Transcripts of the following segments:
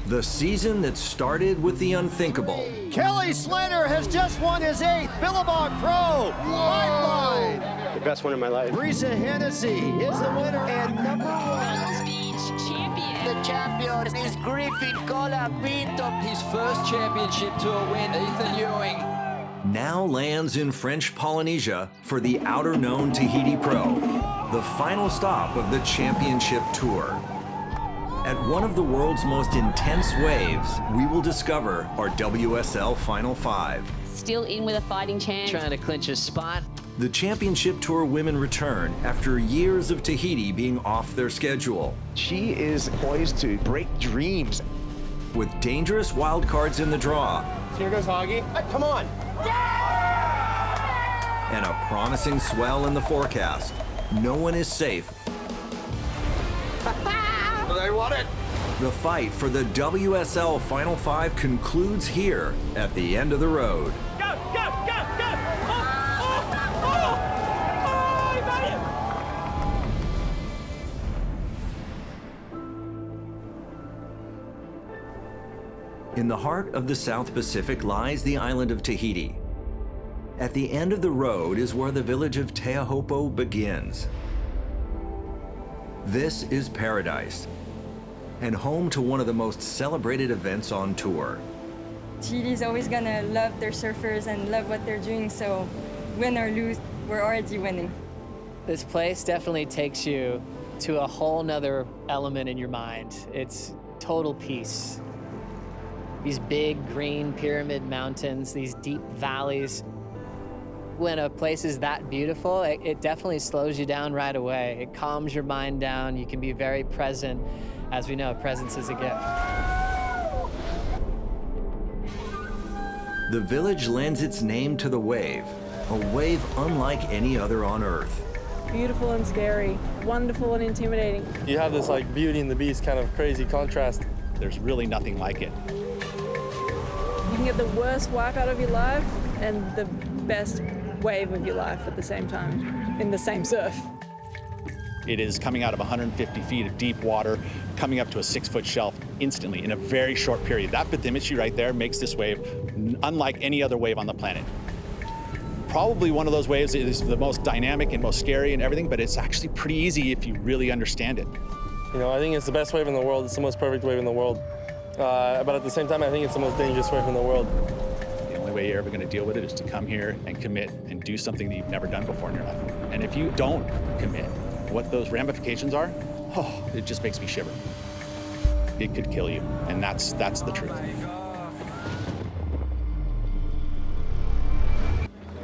The season that started with the unthinkable. Kelly Slater has just won his 8th Billabong Pro Lifeline. The best one in my life. Brisa Hennessey is the winner and #1. Beach champion. The champion is Griffin Colapinto. His first championship tour win, Ethan Ewing. Now lands in French Polynesia for the Outerknown Tahiti Pro, the final stop of the championship tour. At one of the world's most intense waves, we will discover our WSL Final 5. Still in with a fighting chance. Trying to clinch a spot. The Championship Tour women return after years of Tahiti being off their schedule. She is poised to break dreams. With dangerous wildcards in the draw. Here goes Hoggy. Come on. And a promising swell in the forecast. No one is safe. I want it. The fight for the WSL Final 5 concludes here at the end of the road. Go, go, go, go! Oh, he made it! In the heart of the South Pacific lies the island of Tahiti. At the end of the road is where the village of Teahupo'o begins. This is paradise, and home to one of the most celebrated events on tour. Tahiti's always gonna love their surfers and love what they're doing, so win or lose, we're already winning. This place definitely takes you to a whole nother element in your mind. It's total peace. These big green pyramid mountains, these deep valleys. When a place is that beautiful, it definitely slows you down right away. It calms your mind down. You can be very present. As we know, presence is a gift. The village lends its name to the wave, a wave unlike any other on Earth. Beautiful and scary, wonderful and intimidating. You have this like Beauty and the Beast kind of crazy contrast. There's really nothing like it. You can get the worst workout of your life and the best wave of your life at the same time, in the same surf. It is coming out of 150 feet of deep water, coming up to a 6-foot shelf instantly in a very short period. That bathymetry right there makes this wave unlike any other wave on the planet. Probably one of those waves that is the most dynamic and most scary and everything, but it's actually pretty easy if you really understand it. You know, I think it's the best wave in the world. It's the most perfect wave in the world. But at the same time, I think it's the most dangerous wave in the world. The only way you're ever going to deal with it is to come here and commit and do something that you've never done before in your life. And if you don't commit, what those ramifications are, oh, it just makes me shiver. It could kill you, and that's the truth.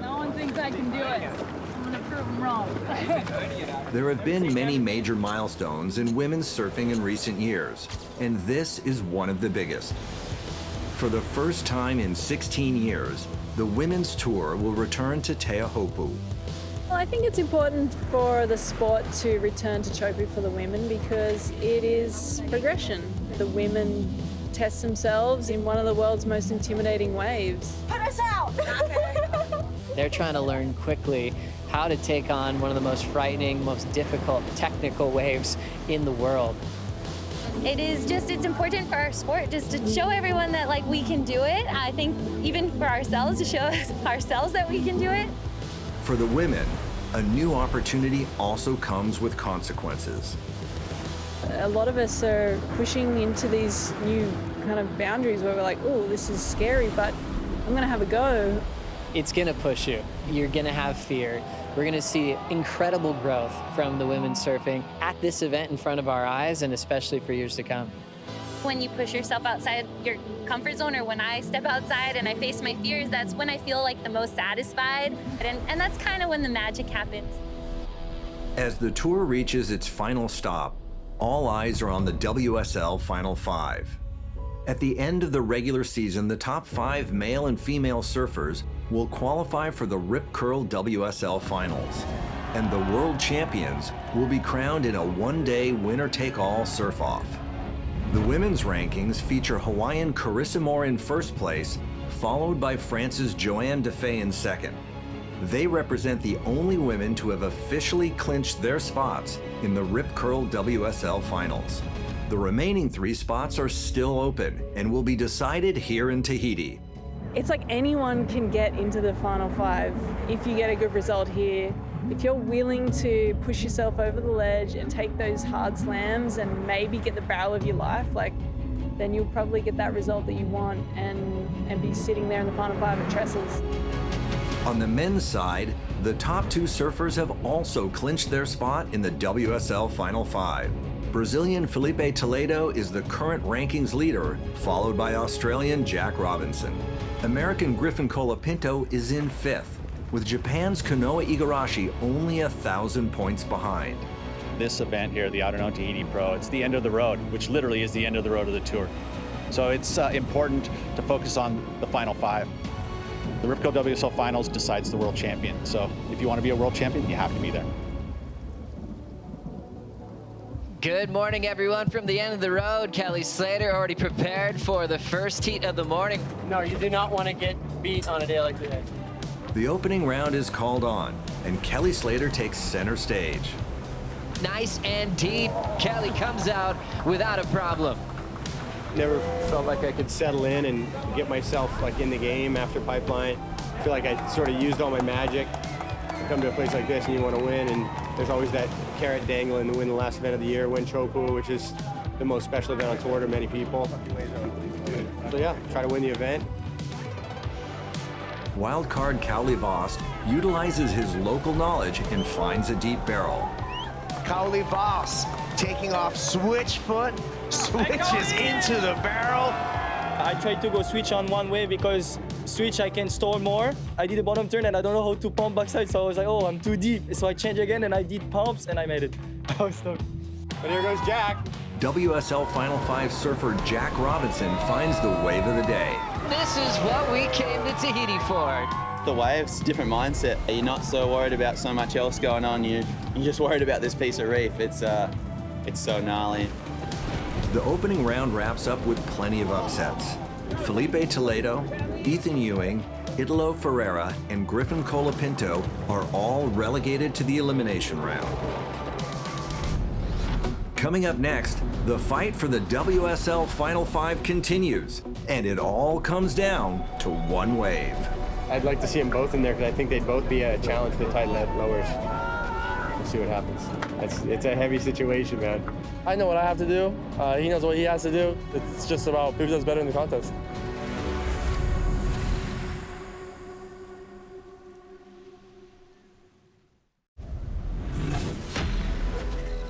No one thinks I can do it. I'm gonna prove them wrong. There have been many major milestones in women's surfing in recent years, and this is one of the biggest. For the first time in 16 years, the women's tour will return to Teahupo'o. Well, I think it's important for the sport to return to Chopu for the women because it is progression. The women test themselves in one of the world's most intimidating waves. Put us out! They're trying to learn quickly how to take on one of the most frightening, most difficult technical waves in the world. It's important for our sport just to show everyone that like we can do it. I think even for ourselves to show ourselves that we can do it. For the women, a new opportunity also comes with consequences. A lot of us are pushing into these new kind of boundaries where we're like, oh, this is scary, but I'm gonna have a go. It's gonna push you. You're gonna have fear. We're gonna see incredible growth from the women surfing at this event in front of our eyes, and especially for years to come. When you push yourself outside your comfort zone, or when I step outside and I face my fears, that's when I feel like the most satisfied. And that's kind of when the magic happens. As the tour reaches its final stop, all eyes are on the WSL Final 5. At the end of the regular season, the top 5 male and female surfers will qualify for the Rip Curl WSL Finals, and the world champions will be crowned in a one-day winner-take-all surf-off. The women's rankings feature Hawaiian Carissa Moore in first place, followed by France's Joanne Defay in second. They represent the only women to have officially clinched their spots in the Rip Curl WSL Finals. The remaining 3 spots are still open and will be decided here in Tahiti. It's like anyone can get into the final 5 if you get a good result here. If you're willing to push yourself over the ledge and take those hard slams and maybe get the barrel of your life, then you'll probably get that result that you want and be sitting there in the final 5 at Trestles. On the men's side, the top 2 surfers have also clinched their spot in the WSL Final 5. Brazilian Felipe Toledo is the current rankings leader, followed by Australian Jack Robinson. American Griffin Colapinto is in 5th, with Japan's Kanoa Igarashi only 1,000 points behind. This event here, the Outerknown Tahiti Pro, it's the end of the road, which literally is the end of the road of the tour. So it's important to focus on the final 5. The Rip Curl WSL Finals decides the world champion. So if you want to be a world champion, you have to be there. Good morning, everyone, from the end of the road. Kelly Slater already prepared for the first heat of the morning. No, you do not want to get beat on a day like today. The opening round is called on, and Kelly Slater takes center stage. Nice and deep. Kelly comes out without a problem. Never felt like I could settle in and get myself in the game after Pipeline. I feel like I sort of used all my magic. You come to a place like this and you want to win, and there's always that carrot dangling to win the last event of the year, win Teahupo'o, which is the most special event on tour to many people. So yeah, try to win the event. Wildcard Cali Vost utilizes his local knowledge and finds a deep barrel. Cali Vost taking off switch foot, switches into the barrel. I tried to go switch on one way because switch I can store more. I did a bottom turn and I don't know how to pump backside, so I was like, oh, I'm too deep. So I changed again and I did pumps and I made it. I was stoked. But here goes Jack. WSL Final 5 surfer Jack Robinson finds the wave of the day. This is what we came to Tahiti for. The waves, different mindset. You're not so worried about so much else going on. You're just worried about this piece of reef. It's so gnarly. The opening round wraps up with plenty of upsets. Felipe Toledo, Ethan Ewing, Italo Ferreira, and Griffin Colapinto are all relegated to the elimination round. Coming up next, the fight for the WSL Final 5 continues, and it all comes down to one wave. I'd like to see them both in there because I think they'd both be a challenge for the title at lowers. We'll see what happens. It's a heavy situation, man. I know what I have to do. He knows what he has to do. It's just about who does better in the contest.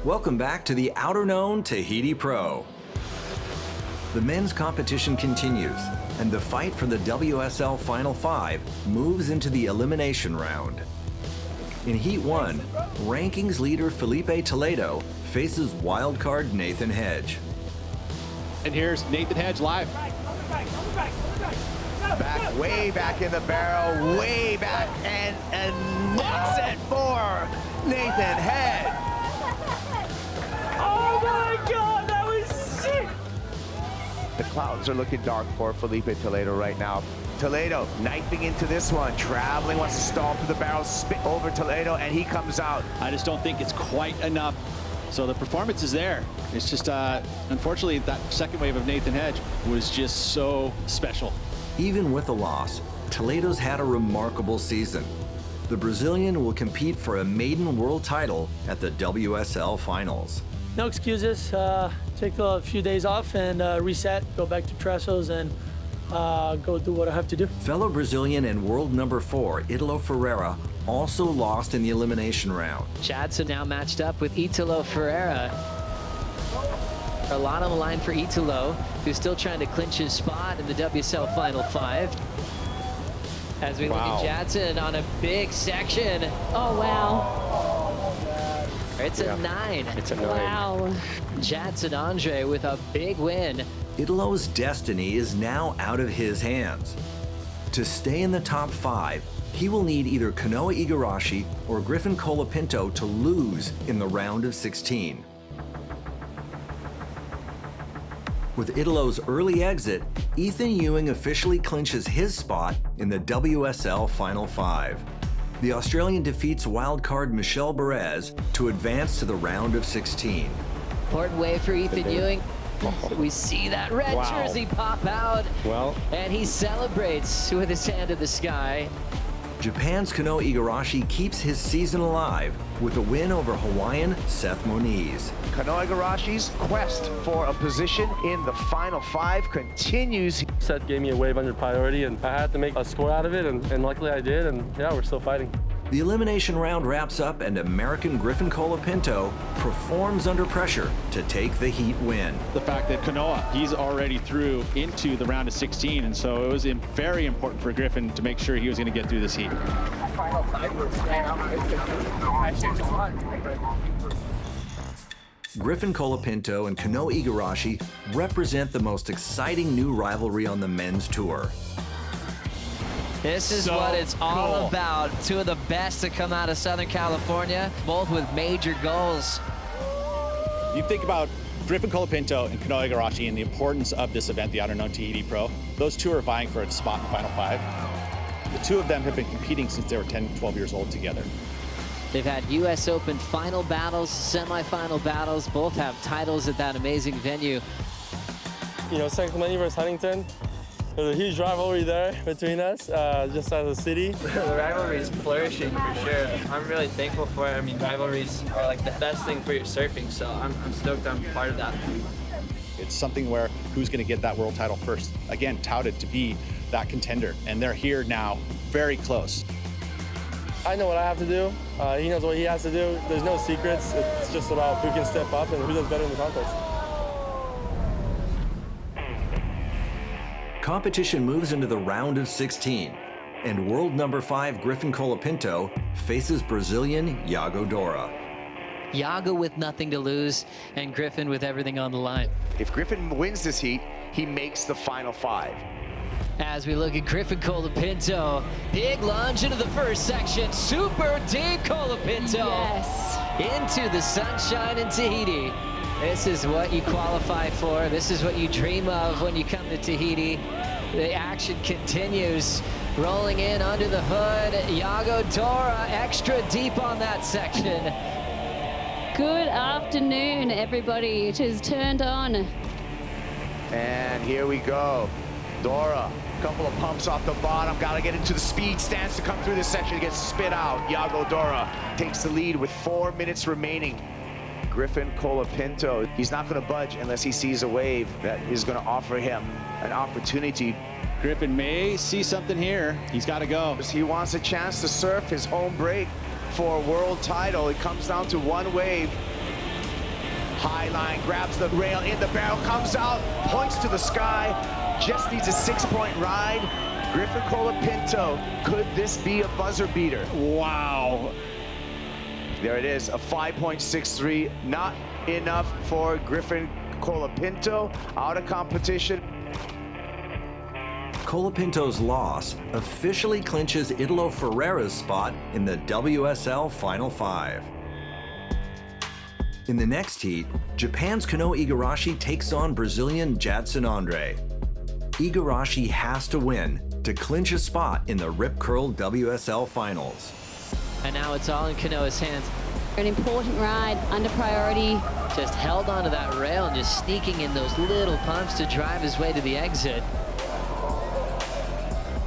Welcome back to the Outerknown Tahiti Pro. The men's competition continues, and the fight for the WSL Final 5 moves into the elimination round. In Heat 1, rankings leader Felipe Toledo faces wildcard Nathan Hedge. And here's Nathan Hedge live. Back, way back in the barrel, way back, and knocks it for Nathan Hedge. Oh my God, that was sick! The clouds are looking dark for Felipe Toledo right now. Toledo knifing into this one, traveling, wants to stall through the barrel, spit over Toledo, and he comes out. I just don't think it's quite enough. So the performance is there. It's just, unfortunately, that second wave of Nathan Hedge was just so special. Even with a loss, Toledo's had a remarkable season. The Brazilian will compete for a maiden world title at the WSL Finals. No excuses. Take a few days off and reset, go back to Trestles and go do what I have to do. Fellow Brazilian and world number 4, Italo Ferreira, also lost in the elimination round. Jadson now matched up with Italo Ferreira. A lot on the line for Italo, who's still trying to clinch his spot in the WSL Final 5. As we look at Jadson on a big section. Oh, wow. It's a 9. It's a 9. Wow. Jadson Andre with a big win. Italo's destiny is now out of his hands. To stay in the top 5, he will need either Kanoa Igarashi or Griffin Colapinto to lose in the round of 16. With Italo's early exit, Ethan Ewing officially clinches his spot in the WSL Final 5. The Australian defeats wildcard Michelle Perez to advance to the round of 16. Important wave for Ethan Ewing. We see that red jersey pop out. Well. And he celebrates with his hand in the sky. Japan's Kano Igarashi keeps his season alive with a win over Hawaiian Seth Moniz. Kano Igarashi's quest for a position in the final 5 continues. Seth gave me a wave under priority, and I had to make a score out of it, and luckily I did, and yeah, we're still fighting. The elimination round wraps up, and American Griffin Colapinto performs under pressure to take the heat win. The fact that Kanoa, he's already through into the round of 16, and so it was very important for Griffin to make sure he was going to get through this heat. Griffin Colapinto and Kano Igarashi represent the most exciting new rivalry on the men's tour. This is what it's all about. Two of the best to come out of Southern California, both with major goals. You think about Griffin Colapinto and Kano Igarashi and the importance of this event, the Outerknown Tahiti Pro. Those two are vying for a spot in the Final 5. The two of them have been competing since they were 10, 12 years old together. They've had US Open final battles, semifinal battles, both have titles at that amazing venue. You know, San Clemente versus Huntington, there's a huge rivalry there between us, just as a city. The rivalry is flourishing for sure. I'm really thankful for it. I mean, rivalries are like the best thing for your surfing, so I'm stoked I'm part of that. It's something where who's going to get that world title first? Again, touted to be that contender, and they're here now, very close. I know what I have to do. He knows what he has to do. There's no secrets. It's just about who can step up and who does better in the contest. Competition moves into the round of 16, and world number 5 Griffin Colapinto faces Brazilian Yagodora. Yago with nothing to lose, and Griffin with everything on the line. If Griffin wins this heat, he makes the Final 5. As we look at Griffin Colapinto, big lunge into the first section, super deep Colapinto. Yes. Into the sunshine in Tahiti. This is what you qualify for. This is what you dream of when you come to Tahiti. The action continues. Rolling in under the hood, Yagodora extra deep on that section. Good afternoon, everybody. It is turned on. And here we go. Dora, couple of pumps off the bottom, gotta get into the speed stance to come through this section, gets spit out. Yagodora takes the lead with 4 minutes remaining. Griffin Colapinto, he's not gonna budge unless he sees a wave that is gonna offer him an opportunity. Griffin may see something here. He's gotta go. He wants a chance to surf his home break for a world title. It comes down to one wave. High line, grabs the rail in the barrel, comes out, points to the sky, just needs a 6-point ride. Griffin Colapinto, could this be a buzzer beater? Wow. There it is, a 5.63, not enough for Griffin Colapinto, out of competition. Colapinto's loss officially clinches Italo Ferreira's spot in the WSL Final 5. In the next heat, Japan's Kano Igarashi takes on Brazilian Jadson Andre. Igarashi has to win to clinch a spot in the Rip Curl WSL Finals. And now it's all in Kanoa's hands. An important ride, under priority. Just held onto that rail and just sneaking in those little pumps to drive his way to the exit.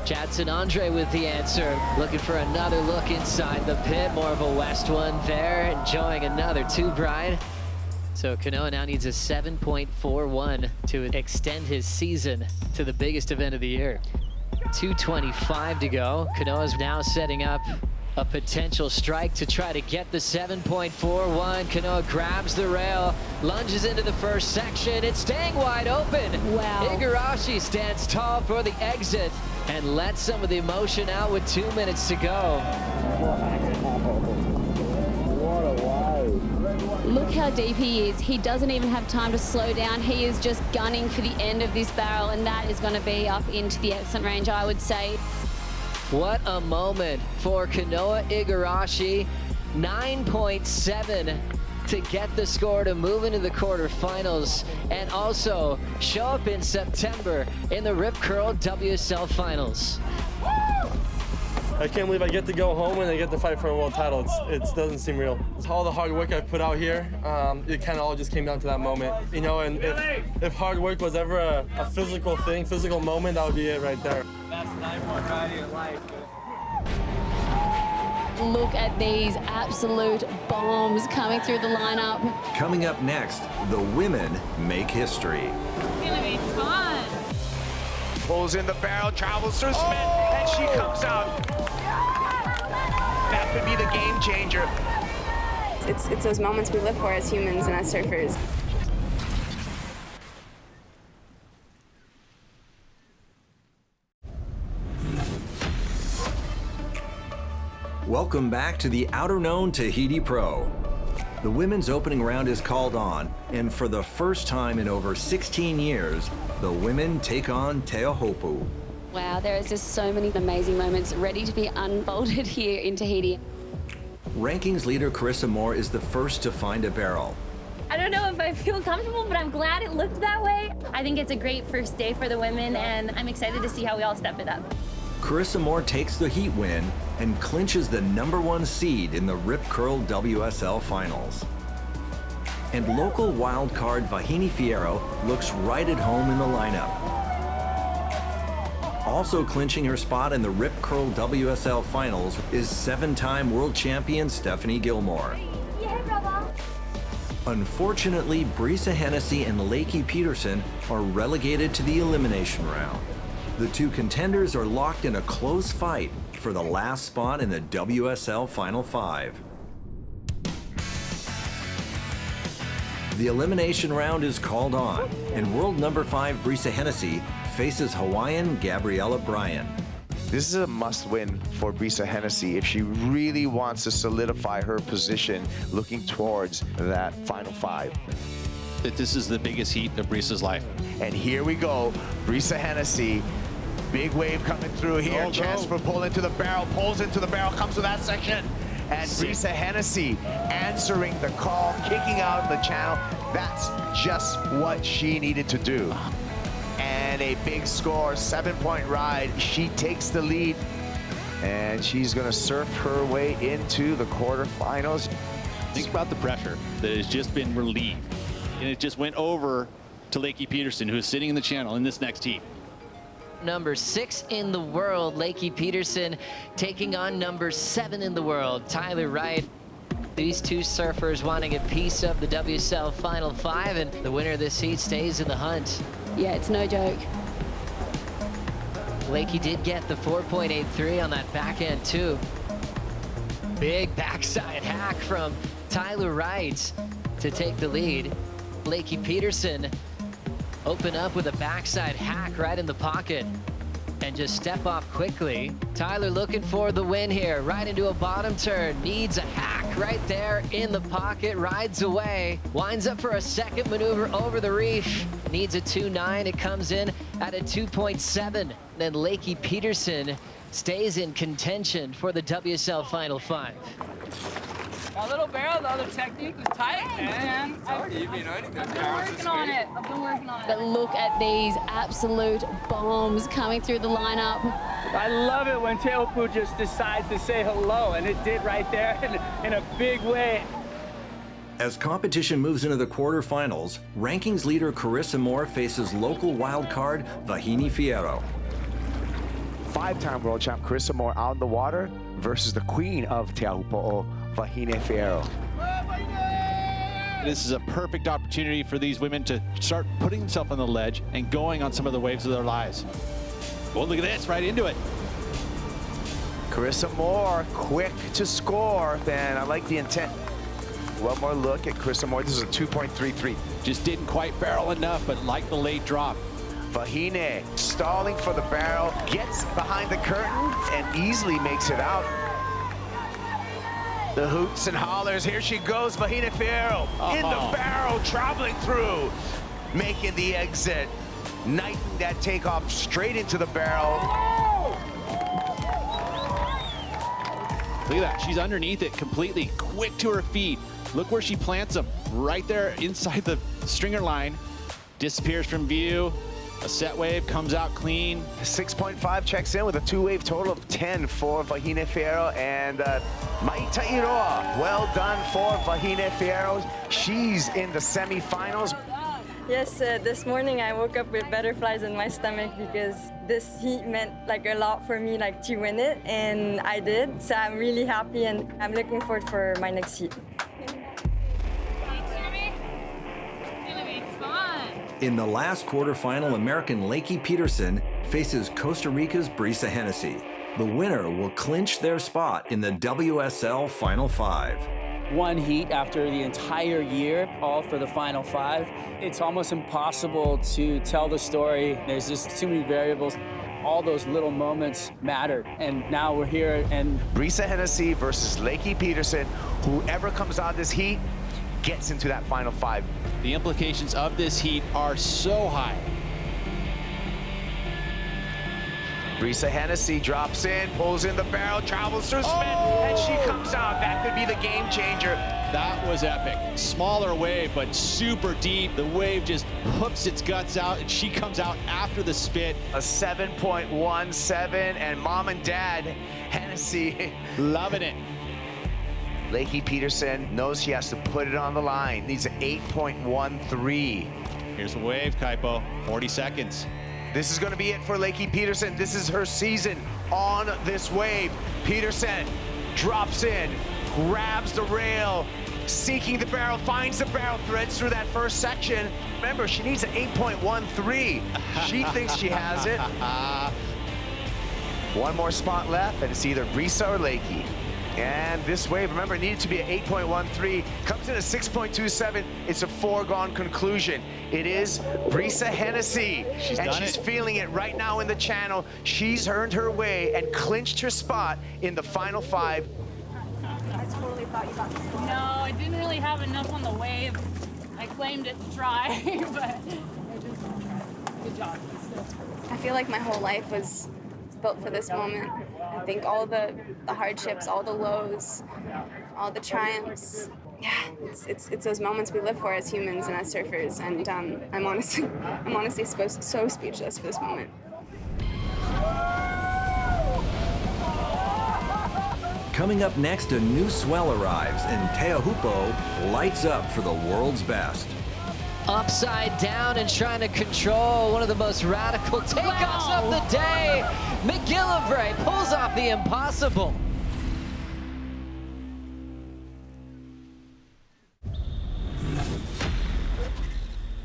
Jadson Andre with the answer, looking for another look inside the pit, more of a west one there, enjoying another 2 bride. So Kanoa now needs a 7.41 to extend his season to the biggest event of the year. 2:25 to go. Kanoa's now setting up a potential strike to try to get the 7.41. Kanoa grabs the rail, lunges into the first section. It's staying wide open. Wow. Igarashi stands tall for the exit and lets some of the emotion out with 2 minutes to go. What a ride. Look how deep he is. He doesn't even have time to slow down. He is just gunning for the end of this barrel, and that is going to be up into the exit range, I would say. What a moment for Kanoa Igarashi. 9.7 to get the score to move into the quarterfinals and also show up in September in the Rip Curl WSL Finals. I can't believe I get to go home and I get to fight for a world title. It doesn't seem real. It's all the hard work I've put out here. It kind of all just came down to that moment, you know. And if hard work was ever a physical thing, physical moment, that would be it right there. Best 9-point ride of your life. Look at these absolute bombs coming through the lineup. Coming up next, the women make history. It's gonna be fun. Pulls in the barrel, travels through spin, and she comes out. That could be the game changer. It's those moments we live for as humans and as surfers. Welcome back to the Outerknown Tahiti Pro. The women's opening round is called on, and for the first time in over 16 years, the women take on Teahupo'o. Wow, there is just so many amazing moments ready to be unfolded here in Tahiti. Rankings leader Carissa Moore is the first to find a barrel. I don't know if I feel comfortable, but I'm glad it looked that way. I think it's a great first day for the women, and I'm excited to see how we all step it up. Carissa Moore takes the heat win and clinches the #1 seed in the Rip Curl WSL Finals. And local wildcard Vahini Fierro looks right at home in the lineup. Also clinching her spot in the Rip Curl WSL Finals is 7-time world champion Stephanie Gilmore. Unfortunately, Brisa Hennessey and Leki Peterson are relegated to the Elimination Round. The two contenders are locked in a close fight for the last spot in the WSL Final 5. The Elimination Round is called on, and world #5 Brisa Hennessey faces Hawaiian Gabriella Bryan. This is a must-win for Brisa Hennessey if she really wants to solidify her position looking towards that Final 5. That this is the biggest heat of Brisa's life. And here we go, Brisa Hennessey. Big wave coming through here. Chance for pull into the barrel, pulls into the barrel, comes to that section. And Brisa Hennessey answering the call, kicking out of the channel. That's just what she needed to do. And a big score, 7-point ride. She takes the lead, and she's gonna surf her way into the quarterfinals. Think about the pressure that has just been relieved. And it just went over to Leki Peterson, who is sitting in the channel in this next heat. Number 6 in the world, Leki Peterson, taking on number 7 in the world, Tyler Wright. These two surfers wanting a piece of the WSL Final 5, and the winner of this heat stays in the hunt. Yeah, it's no joke. Leki did get the 4.83 on that backhand too. Big backside hack from Tyler Wright to take the lead. Leki Peterson open up with a backside hack right in the pocket and just step off quickly. Tyler looking for the win here, right into a bottom turn, needs a hack right there in the pocket, rides away, winds up for a second maneuver over the reef, needs a 2.9, it comes in at a 2.7. Then Leki Peterson stays in contention for the WSL Final 5. That little barrel, the other technique was tight, man. I've been working on it. But look at these absolute bombs coming through the lineup. I love it when Teahupo'o just decides to say hello, and it did right there in a big way. As competition moves into the quarterfinals, rankings leader Carissa Moore faces local wildcard Vahini Fierro. 5-time world champ Carissa Moore out in the water versus the queen of Teahupo'o, Vahini Fierro. This is a perfect opportunity for these women to start putting themselves on the ledge and going on some of the waves of their lives. Oh, look at this, right into it. Carissa Moore, quick to score, and I like the intent. One more look at Carissa Moore. This is a 2.33. Just didn't quite barrel enough, but like the late drop. Vahini stalling for the barrel, gets behind the curtain, and easily makes it out. The hoots and hollers, here she goes, Vahini Fierro in the barrel, traveling through, making the exit, knifing that takeoff straight into the barrel. Look at that, she's underneath it completely, quick to her feet. Look where she plants them, right there inside the stringer line. Disappears from view, A set wave comes out clean. 6.5 checks in with a 2-wave total of 10 for Vahine Fierro and Maitairoa. Well done for Vahine Fierro. She's in the semifinals. Yes, this morning I woke up with butterflies in my stomach because this heat meant like a lot for me, like to win it, and I did. So I'm really happy and I'm looking forward for my next heat. In the last quarterfinal, American Leki Peterson faces Costa Rica's Brisa Hennessey. The winner will clinch their spot in the WSL Final 5. One heat after the entire year, all for the Final 5. It's almost impossible to tell the story. There's just too many variables. All those little moments matter, and now we're here. And Brisa Hennessey versus Leki Peterson. Whoever comes out of this heat gets into that Final 5. The implications of this heat are so high. Brisa Hennessey drops in, pulls in the barrel, travels through spin, and she comes out. That could be the game changer. That was epic. Smaller wave, but super deep. The wave just hooks its guts out, and she comes out after the spit. A 7.17, and mom and dad, Hennessey, loving it. Leki Peterson knows she has to put it on the line. Needs an 8.13. Here's a wave, Kaipo. 40 seconds. This is going to be it for Leki Peterson. This is her season on this wave. Peterson drops in, grabs the rail, seeking the barrel, finds the barrel, threads through that first section. Remember, she needs an 8.13. She thinks she has it. One more spot left, and it's either Brisa or Leki. And this wave, remember, needed to be an 8.13, comes in at 6.27. It's a foregone conclusion. It is Brisa Hennessey, and she's feeling it right now in the channel. She's earned her way and clinched her spot in the Final 5. I totally thought you got this one. No, I didn't really have enough on the wave. I claimed it to try, but good job. I feel like my whole life was built for this moment. I think all the hardships, all the lows, all the triumphs. Yeah, it's those moments we live for as humans and as surfers, and I'm honestly so speechless for this moment. Coming up next, a new swell arrives, and Teahupo'o lights up for the world's best. Upside down and trying to control one of the most radical takeoffs of the day. McGillivray pulls off the impossible.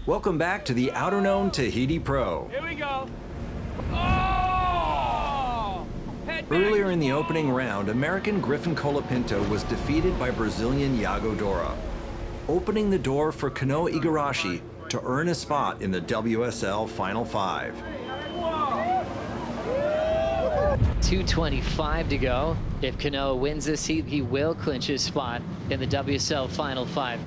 Welcome back to the Outerknown Tahiti Pro. Here we go. Oh! Earlier in the opening round, American Griffin Colapinto was defeated by Brazilian Yagodora, opening the door for Kanoa Igarashi to earn a spot in the WSL Final 5. 2:25 to go. If Kanoa wins this heat, he will clinch his spot in the WSL Final 5.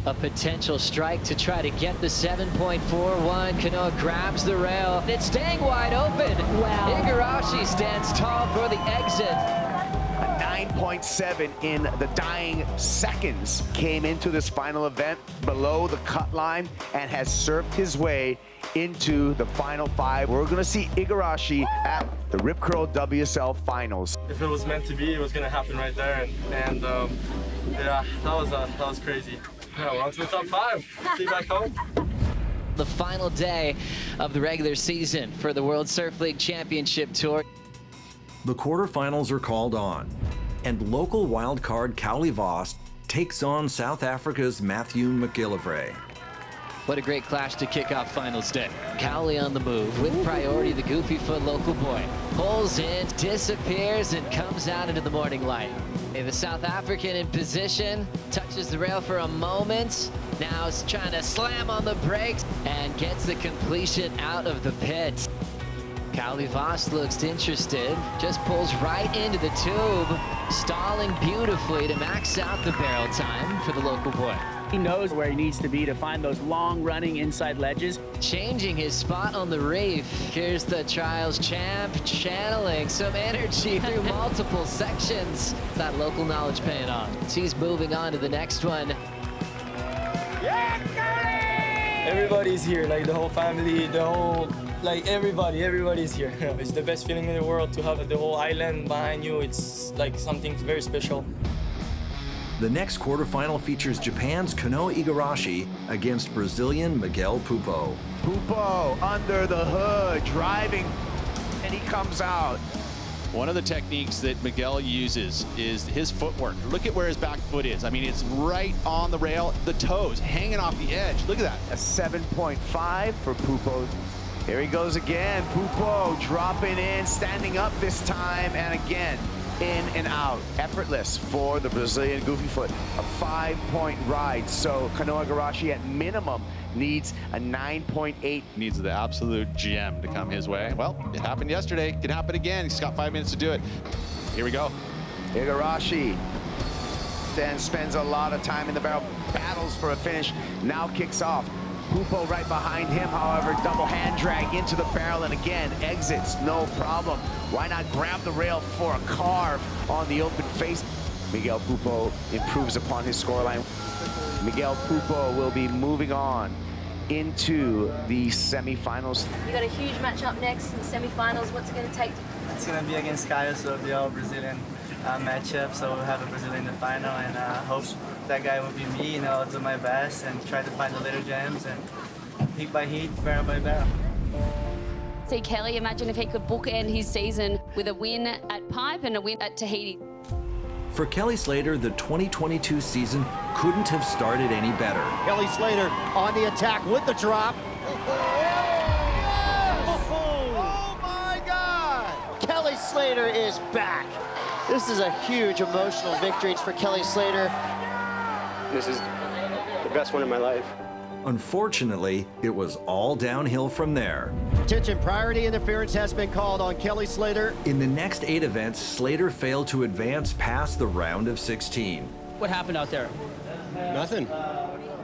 A potential strike to try to get the 7.41. Kanoa grabs the rail. It's staying wide open. Wow. Igarashi stands tall for the exit. A 9.7 in the dying seconds came into this final event below the cut line and has surfed his way into the Final 5. We're going to see Igarashi at the Rip Curl WSL Finals. If it was meant to be, it was going to happen right there, and yeah, that was crazy. Yeah, we're on to the top 5. See you back home. The final day of the regular season for the World Surf League Championship Tour. The quarterfinals are called on, and local wildcard Cali Vost takes on South Africa's Matthew McGillivray. What a great clash to kick off finals day. Cali on the move with priority, the goofy foot local boy. Pulls in, disappears, and comes out into the morning light. The South African in position, touches the rail for a moment. Now is trying to slam on the brakes and gets the completion out of the pit. Cali Vost looks interested, just pulls right into the tube, stalling beautifully to max out the barrel time for the local boy. He knows where he needs to be to find those long-running inside ledges. Changing his spot on the reef. Here's the trials champ channeling some energy through multiple sections. That local knowledge paying off. She's moving on to the next one. Yeah, Cali! Everybody's here, like the whole family, like everybody's here. It's the best feeling in the world to have the whole island behind you. It's like something very special. The next quarterfinal features Japan's Kanoa Igarashi against Brazilian Miguel Pupo. Pupo under the hood, driving, and he comes out. One of the techniques that Miguel uses is his footwork. Look at where his back foot is. I mean, it's right on the rail, the toes hanging off the edge. Look at that. A 7.5 for Pupo. Here he goes again. Pupo dropping in, standing up this time, and again, in and out. Effortless for the Brazilian goofy foot. A 5-point ride. So Kanoa Igarashi at minimum needs a 9.8. Needs the absolute gem to come his way. Well, it happened yesterday. It can happen again. He's got 5 minutes to do it. Here we go. Igarashi then spends a lot of time in the barrel, battles for a finish, now kicks off. Pupo right behind him, however, double hand drag into the barrel, and again, exits, no problem. Why not grab the rail for a carve on the open face? Miguel Pupo improves upon his scoreline. Miguel Pupo will be moving on into the semifinals. You got a huge match up next in the semifinals. What's it going to take? It's going to be against Cali, so it'll be all Brazilian matchup. So we'll have a Brazilian in the final, and hope that guy will be me. You know, I'll do my best and try to find the little gems and heat by heat, barrel by barrel. See Kelly, imagine if he could bookend his season with a win at Pipe and a win at Tahiti. For Kelly Slater, the 2022 season couldn't have started any better. Kelly Slater on the attack with the drop. Oh my God! Kelly Slater is back. This is a huge emotional victory for Kelly Slater. This is the best one in my life. Unfortunately, it was all downhill from there. Attention, priority interference has been called on Kelly Slater. In the next 8 events, Slater failed to advance past the round of 16. What happened out there? Nothing.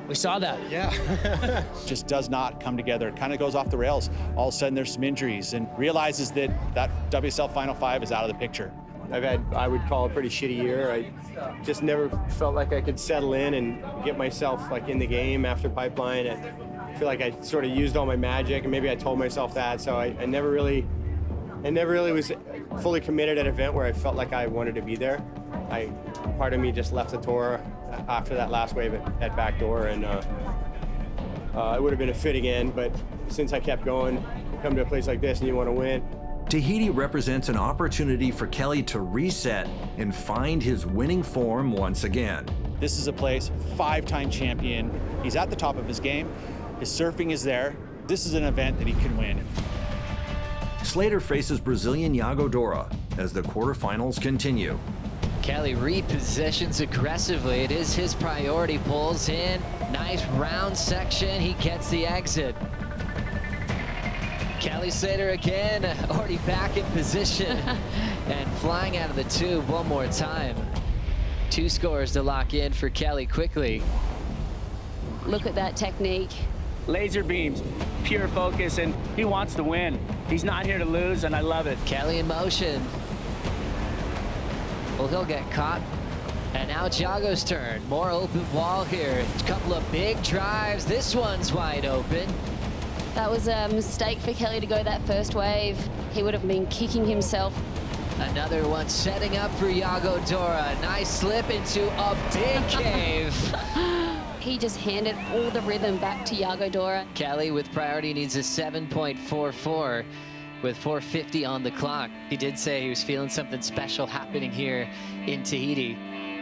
We saw that. Yeah. Just does not come together. It kind of goes off the rails. All of a sudden there's some injuries and realizes that that WSL Final 5 is out of the picture. I've had, I would call, a pretty shitty year. I just never felt like I could settle in and get myself like in the game after Pipeline. I feel like I sort of used all my magic, and maybe I told myself that. So I never really was fully committed at an event where I felt like I wanted to be there. Part of me just left the tour after that last wave at backdoor, and it would have been a fitting end. But since I kept going, you come to a place like this and you want to win. Tahiti represents an opportunity for Kelly to reset and find his winning form once again. This is a place, 5-time champion. He's at the top of his game. His surfing is there. This is an event that he can win. Slater faces Brazilian Yagodora as the quarterfinals continue. Cali repositions aggressively. It is his priority. Pulls in. Nice round section. He gets the exit. Kelly Slater again, already back in position and flying out of the tube one more time. 2 scores to lock in for Kelly quickly. Look at that technique. Laser beams, pure focus, and he wants to win. He's not here to lose, and I love it. Kelly in motion. Well, he'll get caught. And now Thiago's turn. More open wall here. A couple of big drives. This one's wide open. That was a mistake for Kelly to go that first wave. He would have been kicking himself. Another one setting up for Yagodora. Nice slip into a big cave. He just handed all the rhythm back to Yagodora. Cali with priority needs a 7.44 with 4:50 on the clock. He did say he was feeling something special happening here in Tahiti.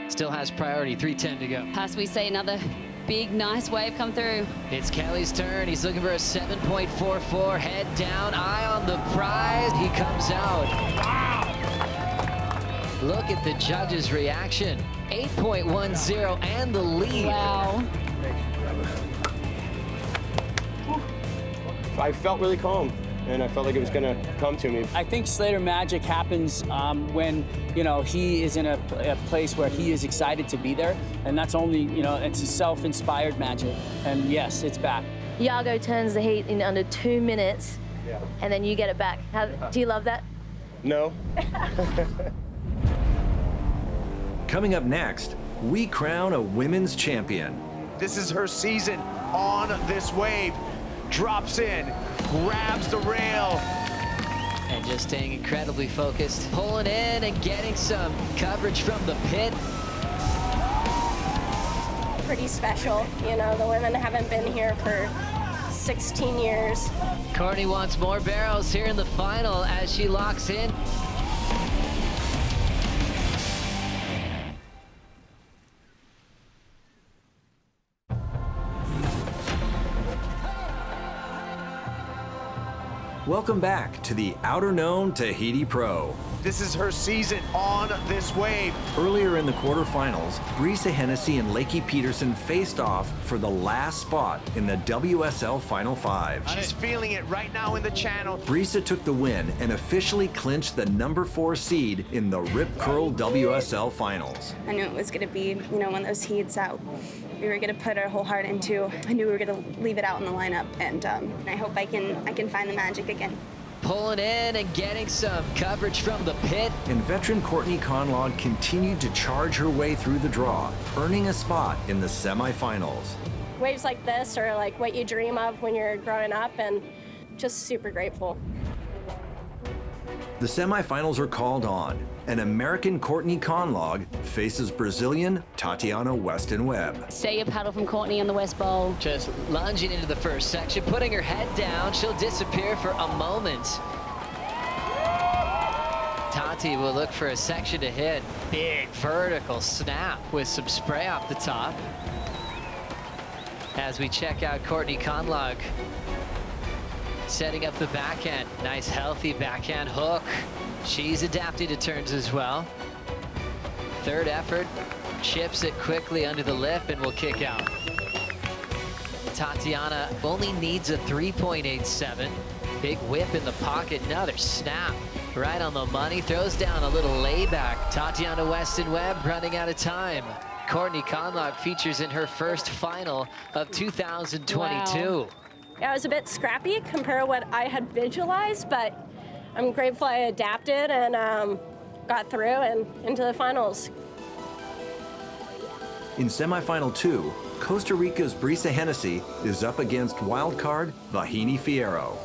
Still has priority, 3:10 to go. As we see another big, nice wave come through. It's Kelly's turn. He's looking for a 7.44. Head down, eye on the prize. He comes out. Wow! Look at the judges' reaction. 8.10 and the lead. Wow. I felt really calm, and I felt like it was going to come to me. I think Slater magic happens when, you know, he is in a place where he is excited to be there, and that's only, you know, it's a self-inspired magic. And yes, it's back. Yago turns the heat in under 2 minutes, and then you get it back. Do you love that? No. Coming up next, we crown a women's champion. This is her season. on this wave. Drops in, grabs the rail. And just staying incredibly focused, pulling in and getting some coverage from the pit. Pretty special, you know, the women haven't been here for 16 years. Courtney wants more barrels here in the final as she locks in. Welcome back to the Outerknown Tahiti Pro. This is her season on this wave. Earlier in the quarterfinals, Brisa, Hennessey, and Leki Peterson faced off for the last spot in the WSL Final 5. She's feeling it right now in the channel. Brisa took the win and officially clinched the #4 seed in the Rip Curl WSL Finals. I knew it was going to be, you know, one of those heats that we were going to put our whole heart into. I knew we were going to leave it out in the lineup, and I hope I can find the magic again. Pulling in and getting some coverage from the pit. And veteran Courtney Conlow continued to charge her way through the draw, earning a spot in the semifinals. Waves like this are like what you dream of when you're growing up, and just super grateful. The semifinals are called on, and American Courtney Conlow faces Brazilian Tatiana Weston-Webb. Say a paddle from Courtney on the West Bowl. Just lunging into the first section, putting her head down. She'll disappear for a moment. Tati will look for a section to hit. Big vertical snap with some spray off the top. As we check out Courtney Conlow. Setting up the backhand. Nice healthy backhand hook. She's adapting to turns as well. Third effort, chips it quickly under the lip and will kick out. Tatiana only needs a 3.87. Big whip in the pocket, another snap. Right on the money, throws down a little layback. Tatiana Weston-Webb running out of time. Courtney Conlow features in her first final of 2022. Wow. Yeah, it was a bit scrappy compared to what I had visualized, but I'm grateful I adapted and got through and into the finals. In semifinal 2, Costa Rica's Brisa Hennessey is up against wildcard Vahini Fierro.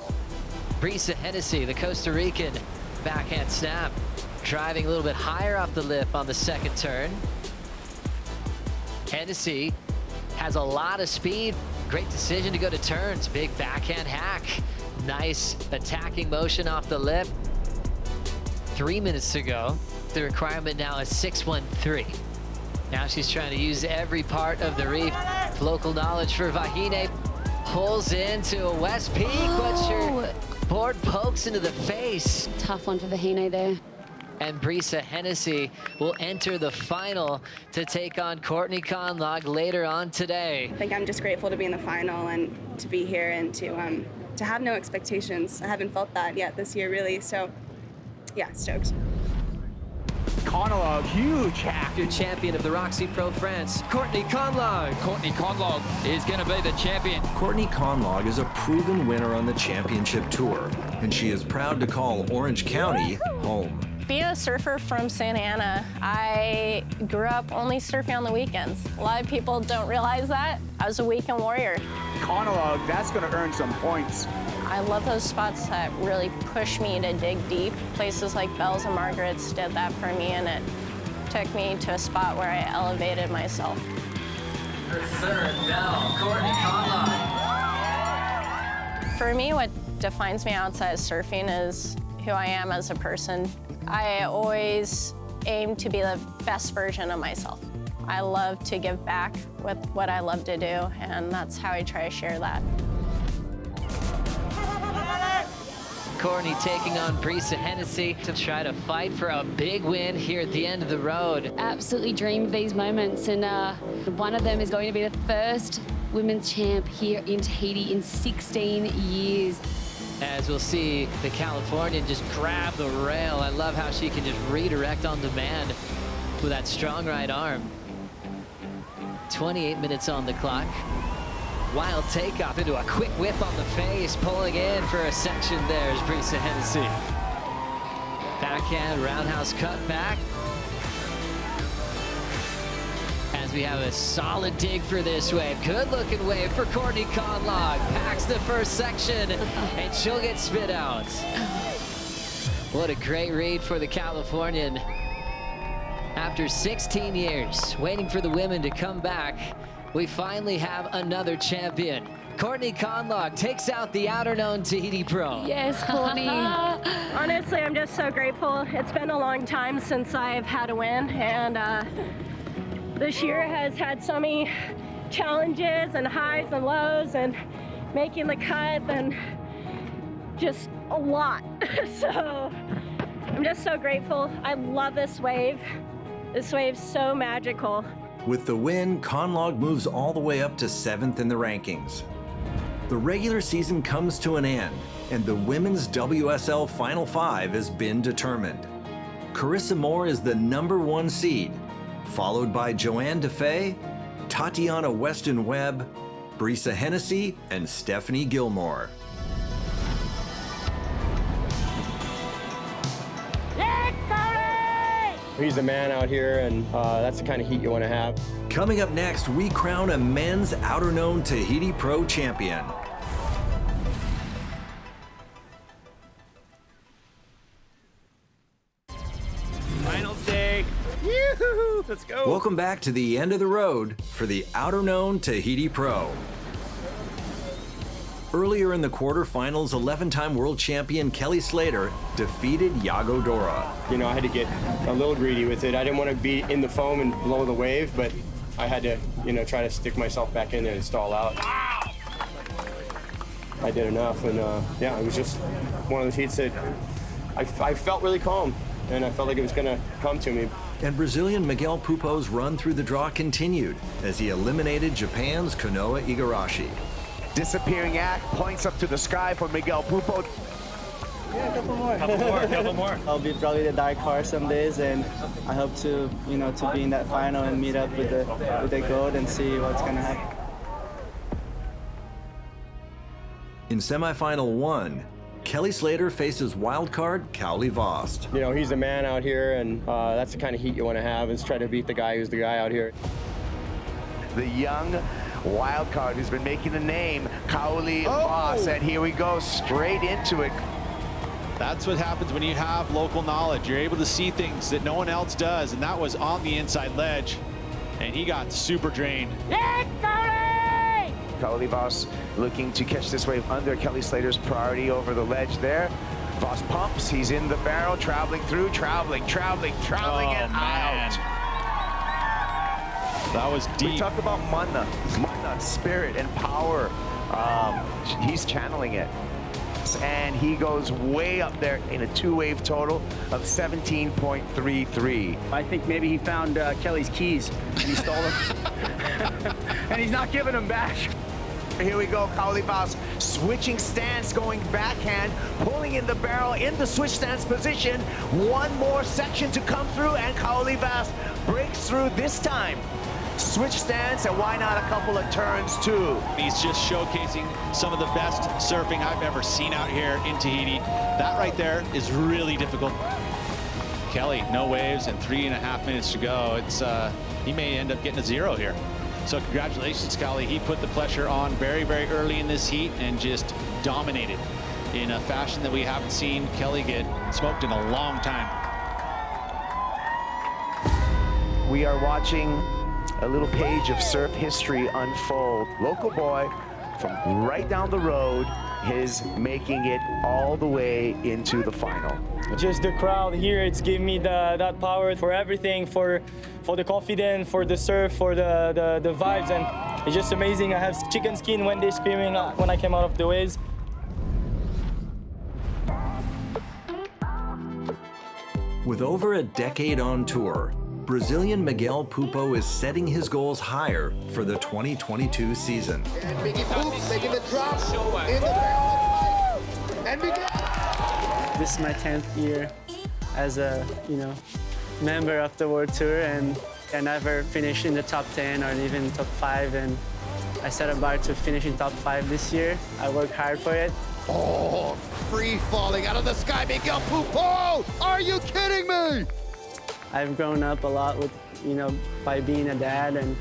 Brisa Hennessey, the Costa Rican, backhand snap. Driving a little bit higher off the lip on the second turn. Hennessey has a lot of speed. Great decision to go to turns. Big backhand hack. Nice attacking motion off the lip. 3 minutes to go. The requirement now is 6.13. Now she's trying to use every part of the reef. Local knowledge for Vahine. Pulls into a west peak, but your board pokes into the face. Tough one for Vahine there. And Brisa Hennessey will enter the final to take on Courtney Conlow later on today. I think I'm just grateful to be in the final and to be here and to have no expectations. I haven't felt that yet this year, really. So, yeah, stoked. Conlow, huge hack. Your champion of the Roxy Pro France, Courtney Conlow. Courtney Conlow is going to be the champion. Courtney Conlow is a proven winner on the championship tour, and she is proud to call Orange County home. Being a surfer from Santa Ana, I grew up only surfing on the weekends. A lot of people don't realize that. I was a weekend warrior. Conlow, that's going to earn some points. I love those spots that really push me to dig deep. Places like Bells and Margaret's did that for me, and it took me to a spot where I elevated myself. Her third bell, Courtney Conlow. For me, what defines me outside of surfing is who I am as a person. I always aim to be the best version of myself. I love to give back with what I love to do, and that's how I try to share that. Courtney taking on Brisa Hennessey to try to fight for a big win here at the end of the road. Absolutely dream of these moments, and one of them is going to be the first women's champ here in Tahiti in 16 years. As we'll see the Californian just grab the rail. I love how she can just redirect on demand with that strong right arm. 28 minutes on the clock. Wild takeoff into a quick whip on the face, pulling in for a section there is Brisa Hennessey. Backhand roundhouse cut back. As as we have a solid dig for this wave. Good looking wave for Courtney Conlow. Packs the first section and she'll get spit out. What a great read for the Californian. After 16 years, waiting for the women to come back, we finally have another champion. Courtney Conlow takes out the Outerknown Tahiti Pro. Yes, Courtney. Honestly, I'm just so grateful. It's been a long time since I've had a win, and this year has had so many challenges and highs and lows and making the cut and just a lot. So I'm just so grateful. I love this wave. This wave's so magical. With the win, Conlow moves all the way up to 7th in the rankings. The regular season comes to an end, and the women's WSL Final 5 has been determined. Carissa Moore is the #1 seed, followed by Joanne DeFay, Tatiana Weston Webb, Brisa Hennessey, and Stephanie Gilmore. He's the man out here, and that's the kind of heat you want to have. Coming up next, we crown a men's Outerknown Tahiti Pro champion. Finals day. Yoo-hoo! Let's go. Welcome back to the end of the road for the Outerknown Tahiti Pro. Earlier in the quarterfinals, 11-time world champion Kelly Slater defeated Yagodora. You know, I had to get a little greedy with it. I didn't want to be in the foam and blow the wave, but I had to, you know, try to stick myself back in and stall out. I did enough, and yeah, it was just one of those heats that I felt really calm, and I felt like it was going to come to me. And Brazilian Miguel Pupo's run through the draw continued as he eliminated Japan's Konoha Igarashi. Disappearing act, points up to the sky for Miguel Pupo. Yeah, a couple more. I'll be probably the dark horse some days, and I hope to, you know, to be in that final and meet up with the gold and see what's gonna happen. In semifinal 1, Kelly Slater faces wildcard Cali Vost. You know, he's the man out here, and that's the kind of heat you want to have, is try to beat the guy who's the guy out here. The young wild card who's been making a name, Cali Vost, and here we go, straight into it. That's what happens when you have local knowledge. You're able to see things that no one else does, and that was on the inside ledge, and he got super drained. Cali Vost looking to catch this wave under. Kelly Slater's priority over the ledge there. Vost pumps, he's in the barrel, traveling through, traveling, and out. That was deep. We talk about mana, spirit, and power. He's channeling it. And he goes way up there in a 2-wave total of 17.33. I think maybe he found Kelly's keys and he stole them. And he's not giving them back. Here we go, Cali Vost switching stance, going backhand, pulling in the barrel in the switch stance position. One more section to come through, and Cali Vost breaks through this time. Switch stance, and why not a couple of turns too? He's just showcasing some of the best surfing I've ever seen out here in Tahiti. That right there is really difficult. Kelly, no waves and 3.5 minutes to go. It's he may end up getting a 0 here. So congratulations, Cali. He put the pressure on very, very early in this heat and just dominated in a fashion that we haven't seen Kelly get smoked in a long time. We are watching a little page of surf history unfold. Local boy from right down the road is making it all the way into the final. Just the crowd here, it's giving me that power for everything, for the confidence, for the surf, for the vibes, and it's just amazing. I have chicken skin when they're screaming when I came out of the waves. With over a decade on tour, Brazilian Miguel Pupo is setting his goals higher for the 2022 season. And Miggy Poops making the drop in the barrel. And Miguel. This is my 10th year as a, member of the World Tour, and I never finished in the top 10 or even top 5, and I set a bar to finish in top 5 this year. I worked hard for it. Oh, free falling out of the sky, Miguel Pupo! Are you kidding me? I've grown up a lot with you know, by being a dad and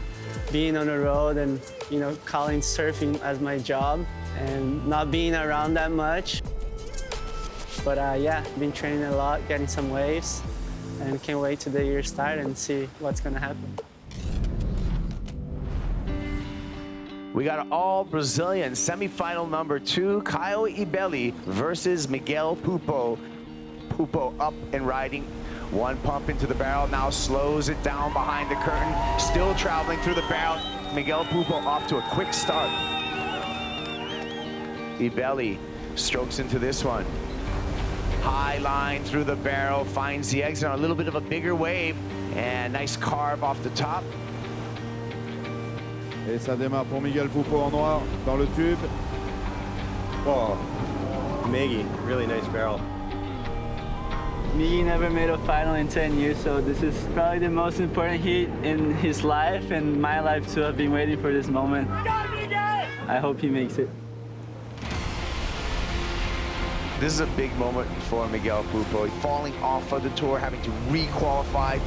being on the road and, you know, calling surfing as my job and not being around that much. But yeah, been training a lot, getting some waves, and can't wait till the year start and see what's gonna happen. We got an all-Brazilian semifinal number 2, Caio Ibelli versus Miguel Pupo. Pupo up and riding. One pump into the barrel, now slows it down behind the curtain. Still traveling through the barrel. Miguel Pupo off to a quick start. Ibelli strokes into this one. High line through the barrel, finds the exit on a little bit of a bigger wave, and nice carve off the top. Et ça démarre pour Miguel Pupo en noir dans le tube. Whoa, Miggy, really nice barrel. Miggy never made a final in 10 years, so this is probably the most important heat in his life and my life too. I've been waiting for this moment. I hope he makes it. This is a big moment for Miguel Pupo. Falling off of the tour, having to re-qualify.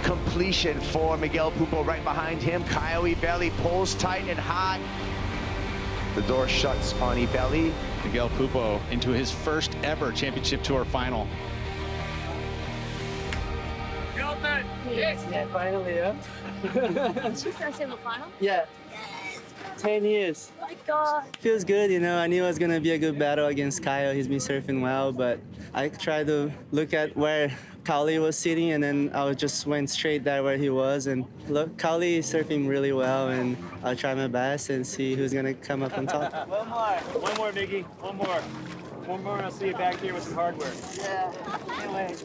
Completion for Miguel Pupo right behind him. Caio Ibelli pulls tight and high. The door shuts on Ibelli. Miguel Pupo into his first ever championship tour final. Yeah, finally, yeah. It's your first ever final? Yeah. 10 years. Oh my God. Feels good, you know. I knew it was going to be a good battle against Caio. He's been surfing well, but I tried to look at where Cali was sitting, and then I just went straight there where he was. And look, Cali is surfing really well, and I'll try my best and see who's going to come up on top. One more, Miggy. One more, and I'll see you back here with some hardware. Yeah.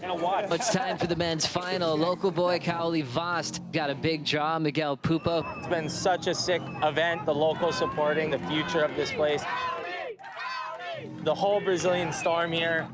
And a watch. It's time for the men's final. Local boy Kaoli Vost got a big draw. Miguel Pupo. It's been such a sick event, the locals supporting the future of this place. The whole Brazilian storm here.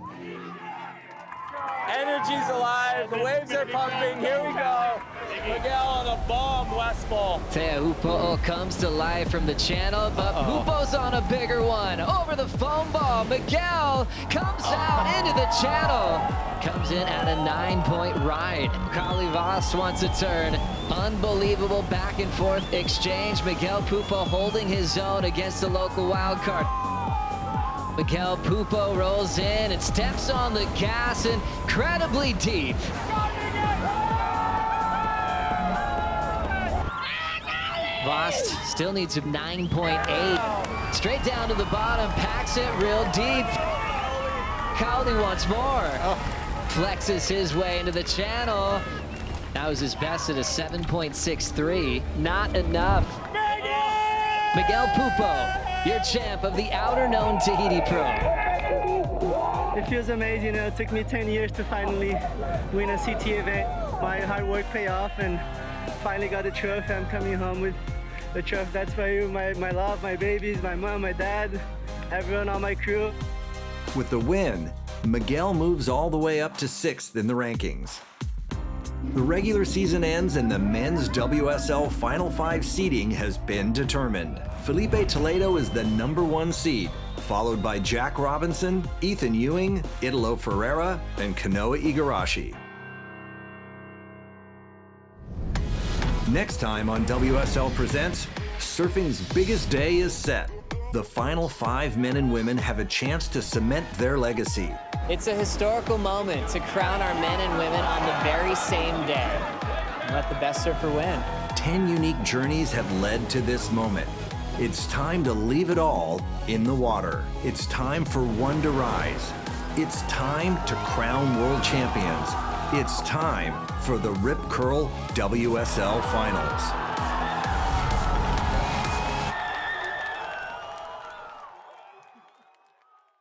Energy's alive, the waves are pumping, here we go. Miguel on a bomb West Bowl. Teahupo'o comes to life from the channel, but Pupo's on a bigger one. Over the foam ball, Miguel comes out into the channel. Comes in at a 9-point ride. Kaoli Vost wants a turn. Unbelievable back and forth exchange. Miguel Pupo holding his own against the local wild card. Miguel Pupo rolls in and steps on the gas incredibly deep. Vost still needs a 9.8. Straight down to the bottom, packs it real deep. Kaoli wants more. Flexes his way into the channel. That was his best at a 7.63. Not enough. Miguel Pupo, your champ of the Outerknown Tahiti Pro. It feels amazing, you know, it took me 10 years to finally win a CT event. My hard work paid off and finally got the trophy. I'm coming home with the trophy. That's for you, my love, my babies, my mom, my dad, everyone on my crew. With the win, Miguel moves all the way up to 6th in the rankings. The regular season ends and the men's WSL Final 5 seeding has been determined. Felipe Toledo is the #1 seed, followed by Jack Robinson, Ethan Ewing, Italo Ferreira, and Kanoa Igarashi. Next time on WSL Presents, surfing's biggest day is set. The final 5 men and women have a chance to cement their legacy. It's a historical moment to crown our men and women on the very same day. And let the best surfer win. 10 unique journeys have led to this moment. It's time to leave it all in the water. It's time for one to rise. It's time to crown world champions. It's time for the Rip Curl WSL Finals.